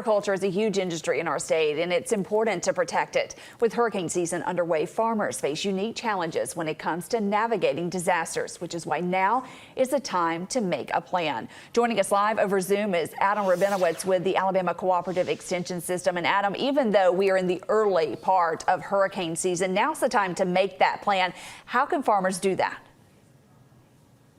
Agriculture is a huge industry in our state, and it's important to protect it. With hurricane season underway, farmers face unique challenges when it comes to navigating disasters, which is why now is the time to make a plan. Joining us live over Zoom is Adam Rabinowitz with the Alabama Cooperative Extension System. And Adam, even though we are in the early part of hurricane season, now's the time to make that plan. How can farmers do that?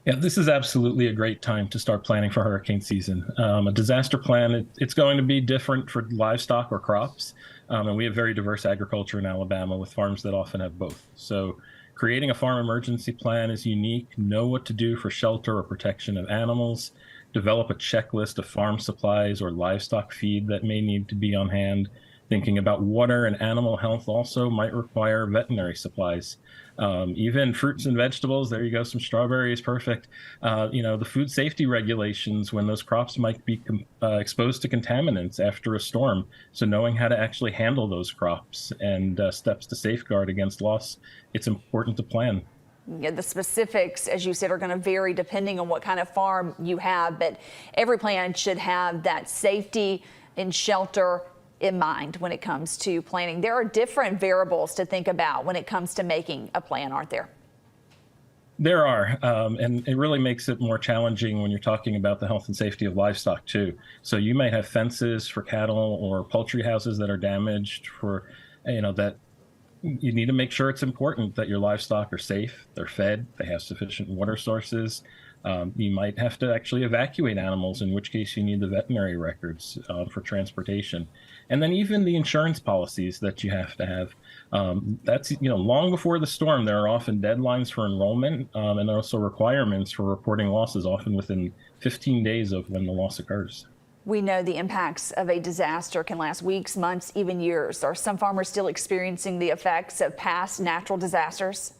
Yeah, this is absolutely a great time to start planning for hurricane season. A disaster plan, it's going to be different for livestock or crops. And we have very diverse agriculture in Alabama with farms that often have both. So creating a farm emergency plan is unique. Know what to do for shelter or protection of animals. Develop a checklist of farm supplies or livestock feed that may need to be on hand. Thinking about water and animal health also might require veterinary supplies. Even fruits and vegetables, there you go, some strawberries, perfect. The food safety regulations when those crops might be exposed to contaminants after a storm. So knowing how to actually handle those crops and steps to safeguard against loss, it's important to plan. Yeah, the specifics, as you said, are going to vary depending on what kind of farm you have, but every plan should have that safety and shelter in mind when it comes to planning. There are different variables to think about when it comes to making a plan, aren't there? There are, and it really makes it more challenging when you're talking about the health and safety of livestock too. So you might have fences for cattle or poultry houses that are damaged for, that you need to make sure it's important that your livestock are safe, they're fed, they have sufficient water sources. You might have to actually evacuate animals, in which case you need the veterinary records for transportation. And then even the insurance policies that you have to have. That's, long before the storm, there are often deadlines for enrollment and also requirements for reporting losses, often within 15 days of when the loss occurs. We know the impacts of a disaster can last weeks, months, even years. Are some farmers still experiencing the effects of past natural disasters?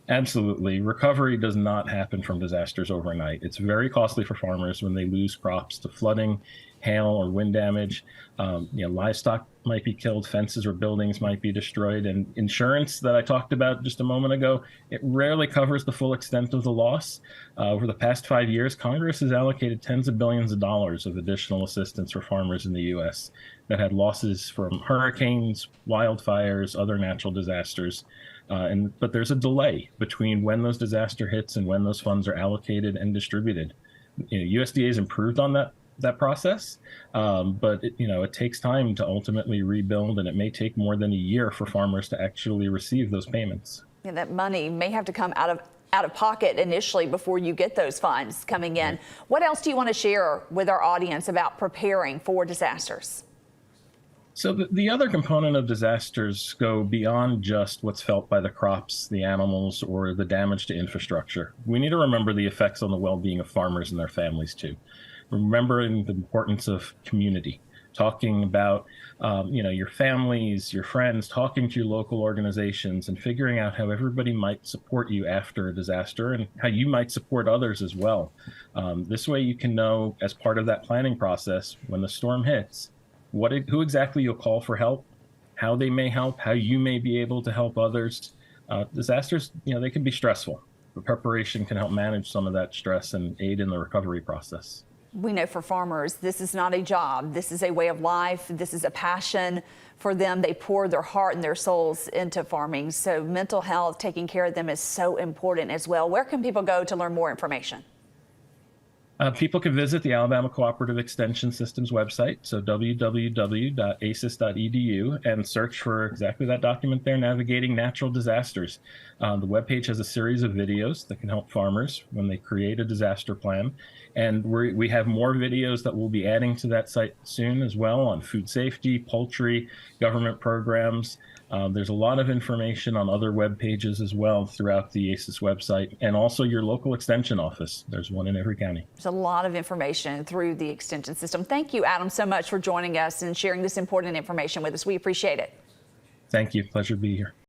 Absolutely. Recovery does not happen from disasters overnight. It's very costly for farmers when they lose crops to flooding, hail, or wind damage. Livestock might be killed, fences or buildings might be destroyed, and insurance that I talked about just a moment ago, it rarely covers the full extent of the loss. Over the past 5 years, Congress has allocated tens of billions of dollars of additional assistance for farmers in the U.S. that had losses from hurricanes, wildfires, other natural disasters. But there's a delay between when those disaster hits and when those funds are allocated and distributed. USDA has improved on that process, but it takes time to ultimately rebuild, and it may take more than a year for farmers to actually receive those payments. Yeah, that money may have to come out of pocket initially before you get those funds coming in. What else do you want to share with our audience about preparing for disasters? So the other component of disasters go beyond just what's felt by the crops, the animals, or the damage to infrastructure. We need to remember the effects on the well-being of farmers and their families too. Remembering the importance of community, talking about your families, your friends, talking to your local organizations, and figuring out how everybody might support you after a disaster and how you might support others as well. This way you can know, as part of that planning process, when the storm hits, who exactly you'll call for help, how they may help, how you may be able to help others. Disasters, they can be stressful. The preparation can help manage some of that stress and aid in the recovery process. We know for farmers, this is not a job. This is a way of life. This is a passion for them. They pour their heart and their souls into farming. So mental health, taking care of them is so important as well. Where can people go to learn more information? People can visit the Alabama Cooperative Extension System's website, so www.aces.edu, and search for exactly that document there, Navigating Natural Disasters. The webpage has a series of videos that can help farmers when they create a disaster plan. And we have more videos that we'll be adding to that site soon as well on food safety, poultry, government programs. There's a lot of information on other web pages as well throughout the ACES website, and also your local extension office. There's one in every county. There's a lot of information through the extension system. Thank you, Adam, so much for joining us and sharing this important information with us. We appreciate it. Thank you. Pleasure to be here.